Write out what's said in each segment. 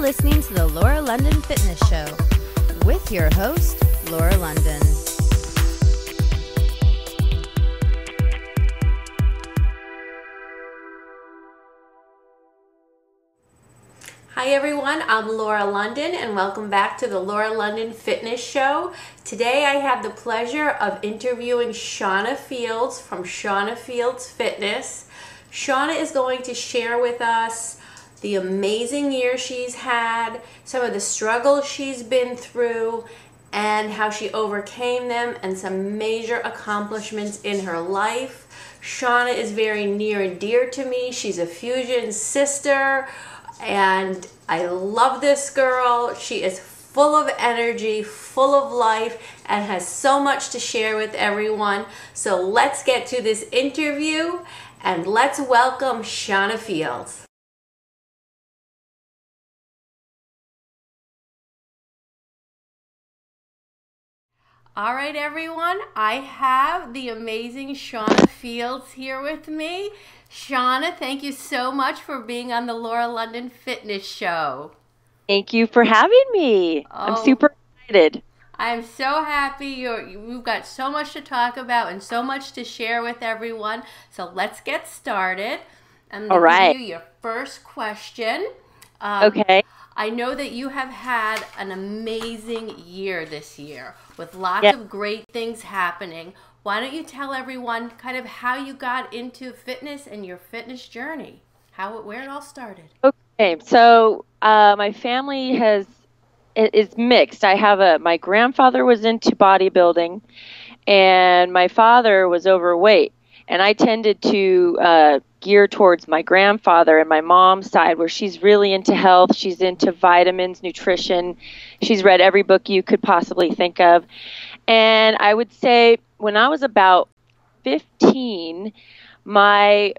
listening to the Laura London Fitness Show with your host, Laura London. Hi everyone, I'm Laura London and welcome back to the Laura London Fitness Show. Today I have the pleasure of interviewing Shawna Fields from Shawna Fields Fitness. Shawna is going to share with us the amazing year she's had, some of the struggles she's been through, and how she overcame them, and some major accomplishments in her life. Shawna is very near and dear to me. She's a fusion sister, and I love this girl. She is full of energy, full of life, and has so much to share with everyone. So let's get to this interview, and let's welcome Shawna Fields. All right, everyone, I have the amazing Shawna Fields here with me. Shawna, thank you so much for being on the Laura London Fitness Show. Thank you for having me. I'm super excited. I'm so happy. We've got so much to talk about and so much to share with everyone. So let's get started. I'm going to give you your first question. Okay. I know that you have had an amazing year this year with lots of great things happening. Why don't you tell everyone kind of how you got into fitness and your fitness journey, where it all started? Okay, so my family is mixed. My grandfather was into bodybuilding, and my father was overweight. And I tended to gear towards my grandfather and my mom's side, where she's really into health. She's into vitamins, nutrition. She's read every book you could possibly think of. And I would say when I was about 15, all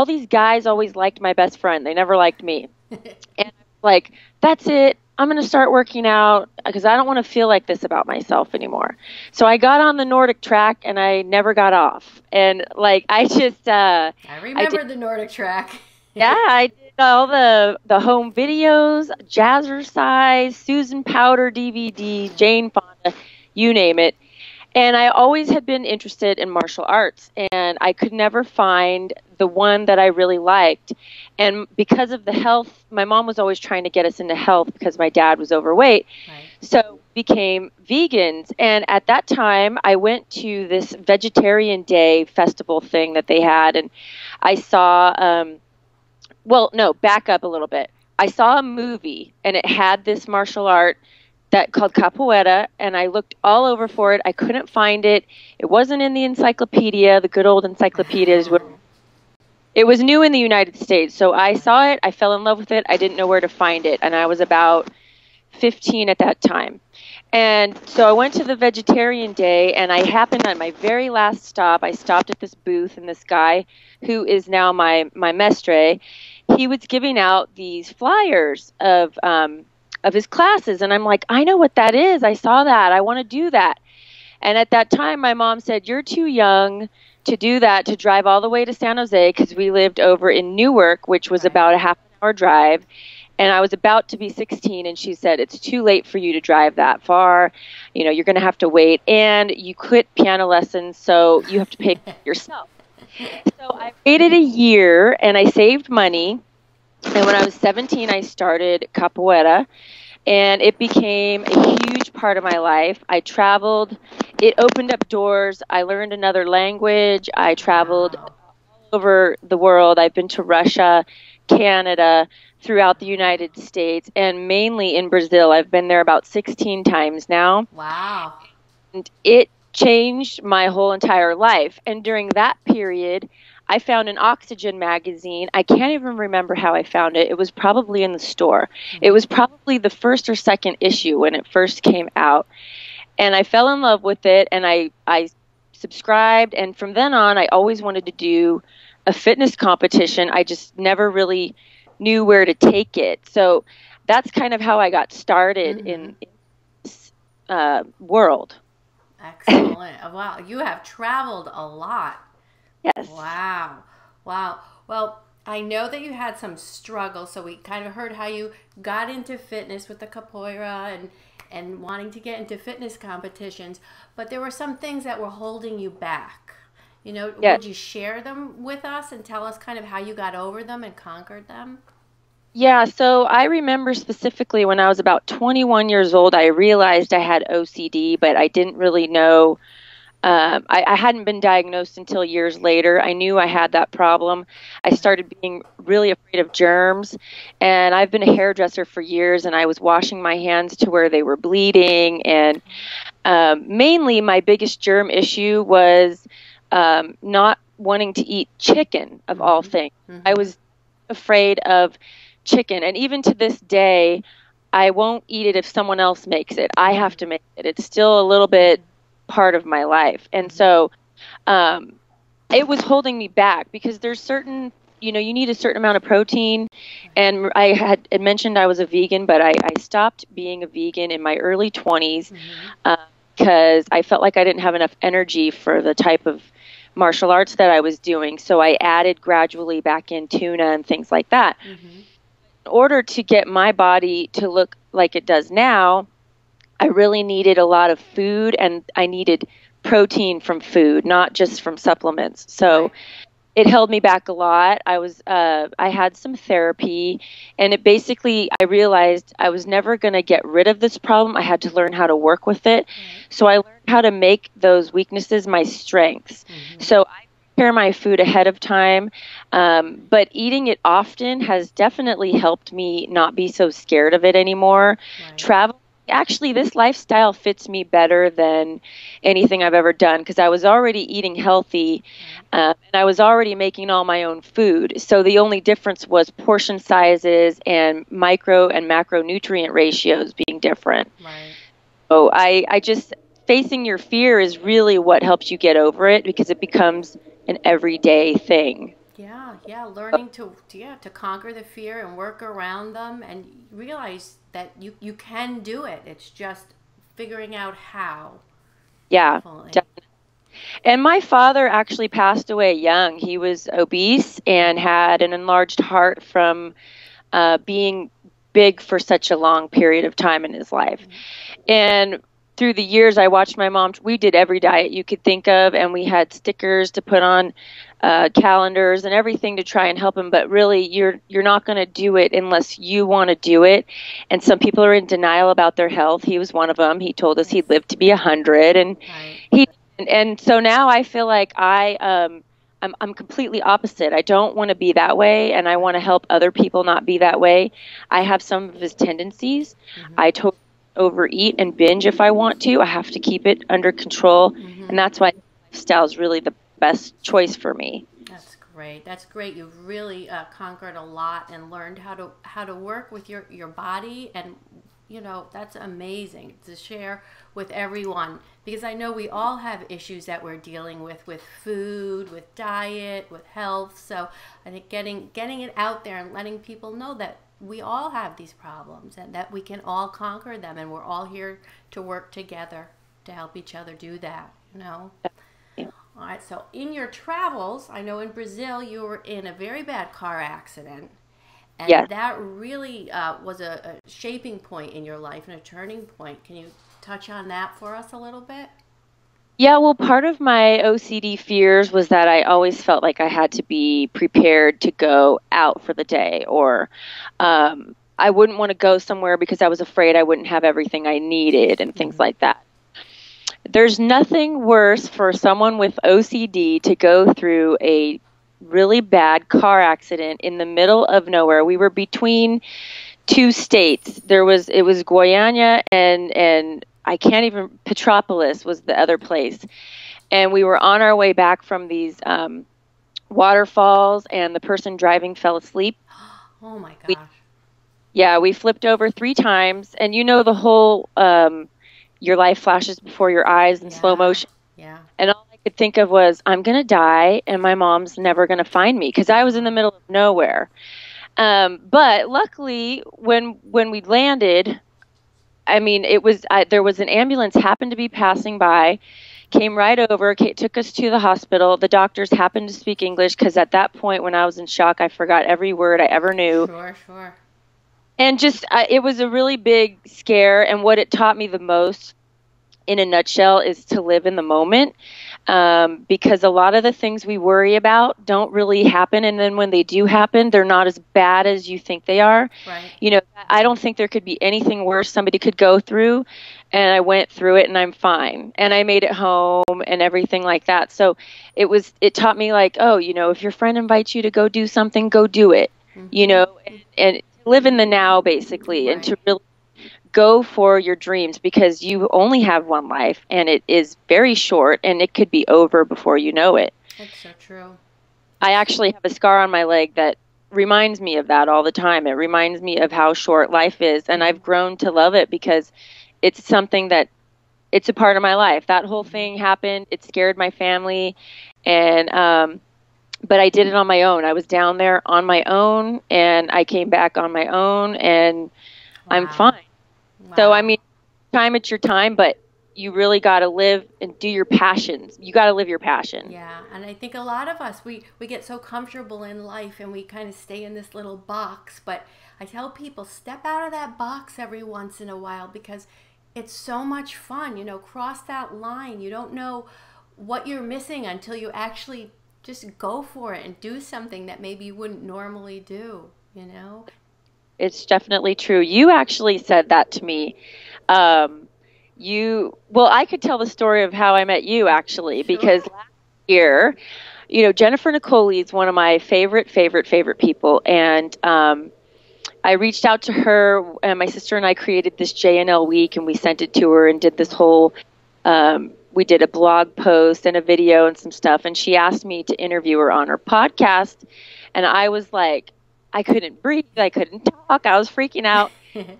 these guys always liked my best friend. They never liked me. And I was like, that's it. I'm going to start working out because I don't want to feel like this about myself anymore. So I got on the Nordic track and I never got off. And I remember the Nordic track. Yeah, I did all the home videos, Jazzercise, Susan Powder DVDs, Jane Fonda, you name it. And I always had been interested in martial arts, and I could never find the one that I really liked. And because of the health, my mom was always trying to get us into health because my dad was overweight. Right. So we became vegans. And at that time, I went to this Vegetarian Day festival thing that they had, and I saw, back up a little bit. I saw a movie, and it had this martial art called capoeira, and I looked all over for it. I couldn't find it. It wasn't in the encyclopedia, the good old encyclopedias. It was new in the United States, so I saw it. I fell in love with it. I didn't know where to find it, and I was about 15 at that time. And so I went to the Vegetarian Day, and I happened on my very last stop, I stopped at this booth, and this guy, who is now my mestre, he was giving out these flyers of his classes. And I'm like, I know what that is. I saw that. I want to do that. And at that time, my mom said, you're too young to do that, to drive all the way to San Jose, because we lived over in Newark, which was about a half-hour drive. And I was about to be 16, and she said, it's too late for you to drive that far. You're going to have to wait. And you quit piano lessons, so you have to pay for yourself. So I waited a year, and I saved money. And when I was 17, I started capoeira, and it became a huge part of my life. I traveled. It opened up doors. I learned another language. I traveled all over the world. I've been to Russia, Canada, throughout the United States, and mainly in Brazil. I've been there about 16 times now. Wow. And it changed my whole entire life. And during that period, I found an Oxygen magazine. I can't even remember how I found it. It was probably in the store. It was probably the first or second issue when it first came out. And I fell in love with it, and I subscribed. And from then on, I always wanted to do a fitness competition. I just never really knew where to take it. So that's kind of how I got started in this world. Excellent. Wow, you have traveled a lot. Yes. Wow. Well, I know that you had some struggle, so we kind of heard how you got into fitness with the capoeira and wanting to get into fitness competitions, but there were some things that were holding you back. You know, Yeah. would you share them with us and tell us kind of how you got over them and conquered them? Yeah, so I remember specifically when I was about 21 years old, I realized I had OCD, but I didn't really know. I hadn't been diagnosed until years later. I knew I had that problem. I started being really afraid of germs, and I've been a hairdresser for years, and I was washing my hands to where they were bleeding. And mainly, my biggest germ issue was not wanting to eat chicken, of all things. I was afraid of chicken, and even to this day, I won't eat it if someone else makes it. I have to make it. It's still a little bit part of my life. And so it was holding me back because there's certain, you need a certain amount of protein. And I had mentioned I was a vegan, but I stopped being a vegan in my early 20s because I felt like I didn't have enough energy for the type of martial arts that I was doing. So I added gradually back in tuna and things like that. In order to get my body to look like it does now, I really needed a lot of food, and I needed protein from food, not just from supplements. So it held me back a lot. I had some therapy, and I realized I was never going to get rid of this problem. I had to learn how to work with it. So I learned how to make those weaknesses my strengths. So I prepare my food ahead of time, but eating it often has definitely helped me not be so scared of it anymore. Actually, this lifestyle fits me better than anything I've ever done because I was already eating healthy and I was already making all my own food. So the only difference was portion sizes and micro and macronutrient ratios being different. So I just, facing your fear is really what helps you get over it because it becomes an everyday thing. Yeah, learning to conquer the fear and work around them and realize that you can do it. It's just figuring out how. Yeah, Definitely. definitely. And my father actually passed away young. He was obese and had an enlarged heart from being big for such a long period of time in his life. And through the years, I watched my mom. We did every diet you could think of, and we had stickers to put on calendars and everything to try and help him. But really, you're not going to do it unless you want to do it. And some people are in denial about their health. He was one of them. He told us he'd live to be 100, and so now I feel like I'm completely opposite. I don't want to be that way, and I want to help other people not be that way. I have some of his tendencies. I totally overeat and binge if I want to. I have to keep it under control, and that's why lifestyle is really the best choice for me. That's great. You've really conquered a lot and learned how to work with your body, and that's amazing to share with everyone, because I know we all have issues that we're dealing with food, with diet, with health. So I think getting it out there and letting people know that we all have these problems and that we can all conquer them, and we're all here to work together to help each other do that. Yeah. All right, so in your travels, I know in Brazil you were in a very bad car accident, and that really was a shaping point in your life and a turning point. Can you touch on that for us a little bit? Yeah, well, part of my OCD fears was that I always felt like I had to be prepared to go out for the day, or I wouldn't want to go somewhere because I was afraid I wouldn't have everything I needed and things like that. There's nothing worse for someone with OCD to go through a really bad car accident in the middle of nowhere. We were between two states. It was Goiânia and I can't even, Petropolis was the other place. And we were on our way back from these waterfalls, and the person driving fell asleep. Oh my gosh. We flipped over 3 times, and the whole your life flashes before your eyes in slow motion. Yeah. And all I could think of was, I'm going to die, and my mom's never going to find me, because I was in the middle of nowhere. But luckily, when we landed, I mean, there was an ambulance happened to be passing by, came right over, took us to the hospital. The doctors happened to speak English because at that point when I was in shock, I forgot every word I ever knew. Sure. And just, it was a really big scare. And what it taught me the most, in a nutshell, is to live in the moment. Because a lot of the things we worry about don't really happen. And then when they do happen, they're not as bad as you think they are. Right. You know, I don't think there could be anything worse somebody could go through. And I went through it and I'm fine. And I made it home and everything like that. So it taught me like, oh, you know, if your friend invites you to go do something, go do it, you know, and live in the now basically, and to really go for your dreams, because you only have one life and it is very short and it could be over before you know it. That's so true. I actually have a scar on my leg that reminds me of that all the time. It reminds me of how short life is, and I've grown to love it because it's something that it's a part of my life. That whole thing happened. It scared my family, and but I did it on my own. I was down there on my own, and I came back on my own, and I'm fine. Wow. So, I mean, time it's your time, but you really got to live and do your passions. You got to live your passion. Yeah, and I think a lot of us, we get so comfortable in life and we kind of stay in this little box. But I tell people, step out of that box every once in a while, because it's so much fun. You know, cross that line. You don't know what you're missing until you actually just go for it and do something that maybe you wouldn't normally do, you know? It's definitely true. You actually said that to me. I could tell the story of how I met you, actually, because last year, you know, Jennifer Nicoli is one of my favorite people. And I reached out to her, and my sister and I created this JNL week, and we sent it to her and did this whole, we did a blog post and a video and some stuff. And she asked me to interview her on her podcast. And I was like, I couldn't breathe. I couldn't talk. I was freaking out. And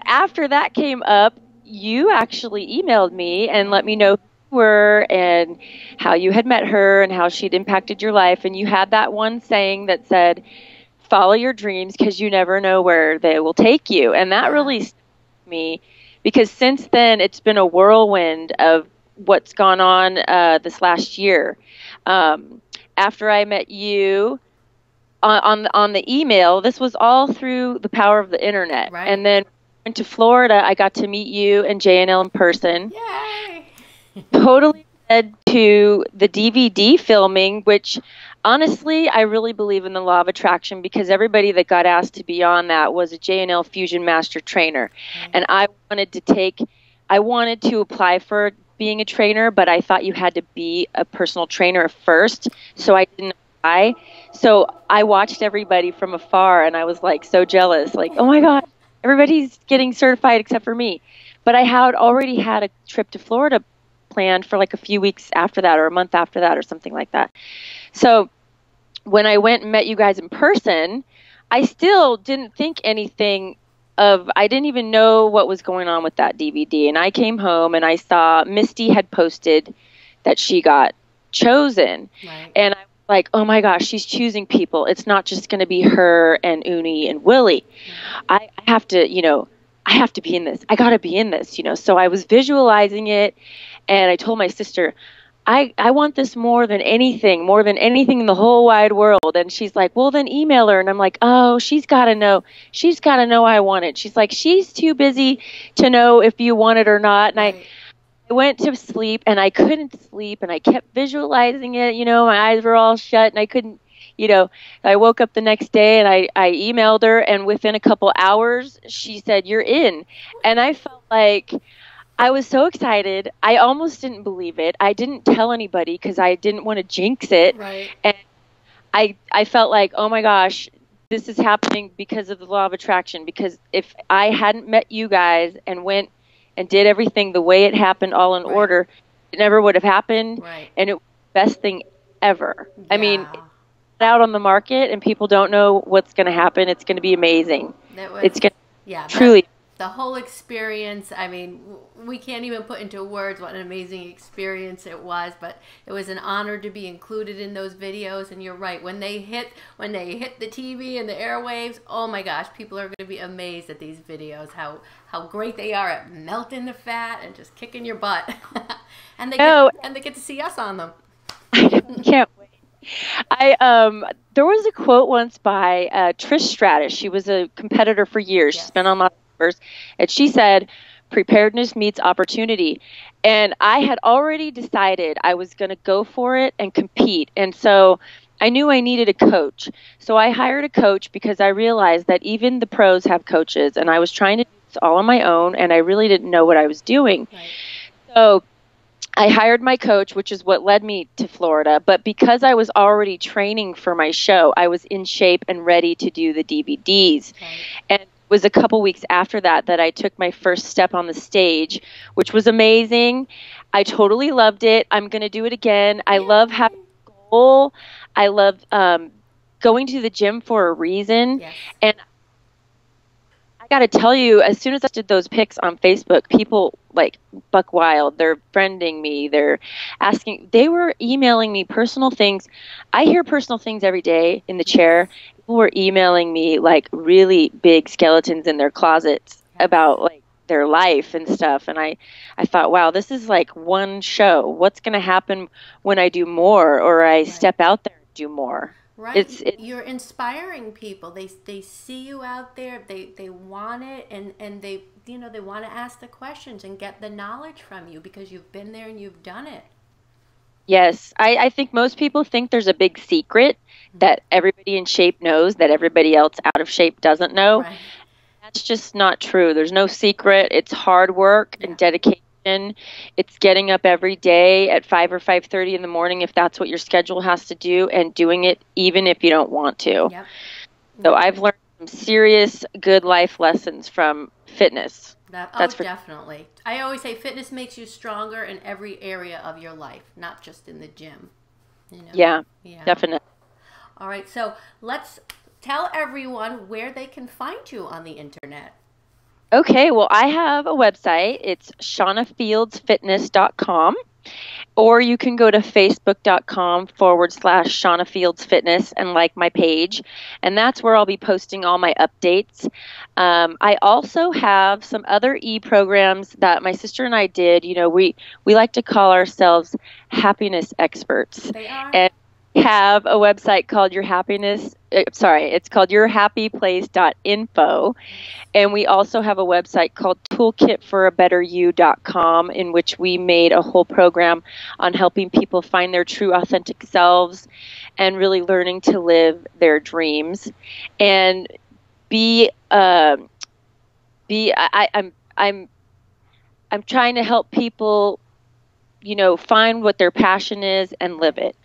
after that came up, you actually emailed me and let me know who you were and how you had met her and how she'd impacted your life. And you had that one saying that said, follow your dreams because you never know where they will take you. And that really stuck with me, because since then it's been a whirlwind of what's gone on this last year. After I met you, on the email, this was all through the power of the internet. Right. And then went to Florida. I got to meet you and JNL in person. Yay! Totally led to the DVD filming, which honestly, I really believe in the law of attraction, because everybody that got asked to be on that was a JNL Fusion Master Trainer. And I wanted to apply for being a trainer, but I thought you had to be a personal trainer first. So I didn't. So I watched everybody from afar, and I was like so jealous, like, oh my God, everybody's getting certified except for me. But I had already had a trip to Florida planned for like a few weeks after that, or a month after that, or something like that. So when I went and met you guys in person, I still didn't think anything of, I didn't even know what was going on with that DVD. And I came home and I saw Misty had posted that she got chosen. Right. And I like, oh my gosh, she's choosing people. It's not just going to be her and Uni and Willie. I have to, you know, I have to be in this. I got to be in this, you know. So I was visualizing it, and I told my sister, I want this more than anything in the whole wide world. And she's like, well, then email her. And I'm like, oh, she's got to know. She's got to know I want it. She's like, she's too busy to know if you want it or not. And I went to sleep, and I couldn't sleep, and I kept visualizing it. You know, my eyes were all shut, and I couldn't, you know. I woke up the next day, and I emailed her, and within a couple hours, she said, you're in. And I felt like I was so excited. I almost didn't believe it. I didn't tell anybody because I didn't want to jinx it. Right. And I felt like, oh my gosh, this is happening because of the law of attraction. Because if I hadn't met you guys and went and did everything the way it happened, all in order, it never would have happened. Right. And it was the best thing ever. Yeah. I mean, it's out on the market and people don't know what's going to happen. It's going to be amazing. It's going to truly. the whole experience, I mean, we can't even put into words what an amazing experience it was, but it was an honor to be included in those videos. And you're right, when they hit the TV and the airwaves, oh my gosh, people are going to be amazed at these videos, how great they are at melting the fat and just kicking your butt. and they get to see us on them. I can't wait. There was a quote once by Trish Stratus. She was a competitor for years. Yes. She's been on lots of numbers, and she said, "Preparedness meets opportunity." And I had already decided I was going to go for it and compete, and so I knew I needed a coach. So I hired a coach because I realized that even the pros have coaches, and I was trying to do this all on my own, and I really didn't know what I was doing. Right. So I hired my coach, which is what led me to Florida. But because I was already training for my show, I was in shape and ready to do the DVDs. Okay. And it was a couple weeks after that I took my first step on the stage, which was amazing. I totally loved it. I'm going to do it again. I love having a goal. I love going to the gym for a reason. Yes. And I got to tell you, as soon as I did those pics on Facebook, people like buck wild. They're friending me. They're asking. They were emailing me personal things. I hear personal things every day in the chair. People were emailing me like really big skeletons in their closets about like their life and stuff. And I thought, wow, this is like one show. What's going to happen when I do more or I step out there and do more? Right. You're inspiring people. They see you out there. They want it, and they want to ask the questions and get the knowledge from you because you've been there and you've done it. Yes. I think most people think there's a big secret that everybody in shape knows that everybody else out of shape doesn't know. Right. That's just not true. There's no secret. It's hard work and dedication. It's getting up every day at 5 or 5:30 in the morning if that's what your schedule has to do, and doing it even if you don't want to. Yep. So I've learned some serious good life lessons from fitness. Definitely. I always say fitness makes you stronger in every area of your life, not just in the gym. You know? Yeah, definitely. All right, so let's tell everyone where they can find you on the internet. Okay, well, I have a website. It's shaunafieldsfitness.com, or you can go to facebook.com/ShaunaFieldsFitness and like my page, and that's where I'll be posting all my updates. I also have some other e-programs that my sister and I did. You know, we like to call ourselves happiness experts. They are. And have a website called it's called yourhappyplace.info. And we also have a website called toolkitforabetteryou.com, in which we made a whole program on helping people find their true authentic selves and really learning to live their dreams and I'm trying to help people, you know, find what their passion is and live it. Right.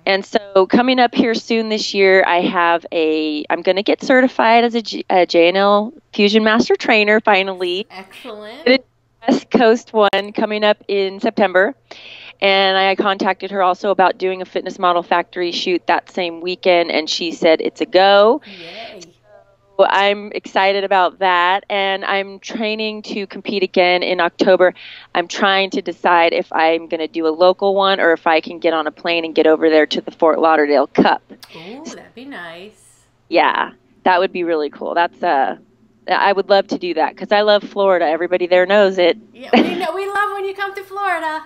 And so coming up here soon this year, I'm going to get certified as a JNL Fusion Master Trainer finally. Excellent. West Coast one coming up in September. And I contacted her also about doing a Fitness Model Factory shoot that same weekend, and she said it's a go. Yay. I'm excited about that, and I'm training to compete again in October. I'm trying to decide if I'm going to do a local one or if I can get on a plane and get over there to the Fort Lauderdale Cup. Ooh, that'd be nice. Yeah, that would be really cool. I would love to do that because I love Florida. Everybody there knows it. Yeah, we love when you come to Florida.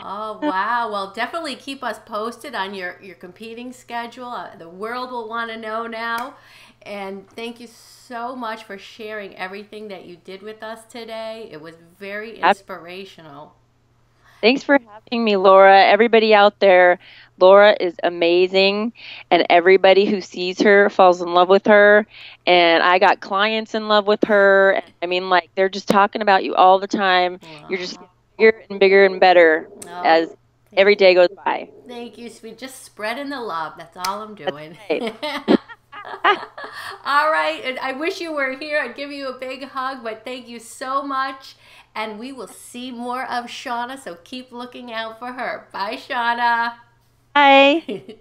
Oh, wow. Well, definitely keep us posted on your competing schedule. The world will want to know now. And thank you so much for sharing everything that you did with us today. It was very inspirational. Thanks for having me, Laura. Everybody out there, Laura is amazing, and everybody who sees her falls in love with her. And I got clients in love with her. I mean, like, they're just talking about you all the time. Wow. You're just bigger and better as every day goes by. Thank you, sweet. Just spreading the love. That's all I'm doing. Right. All right. And I wish you were here. I'd give you a big hug, but thank you so much. And we will see more of Shawna, so keep looking out for her. Bye, Shawna. Bye.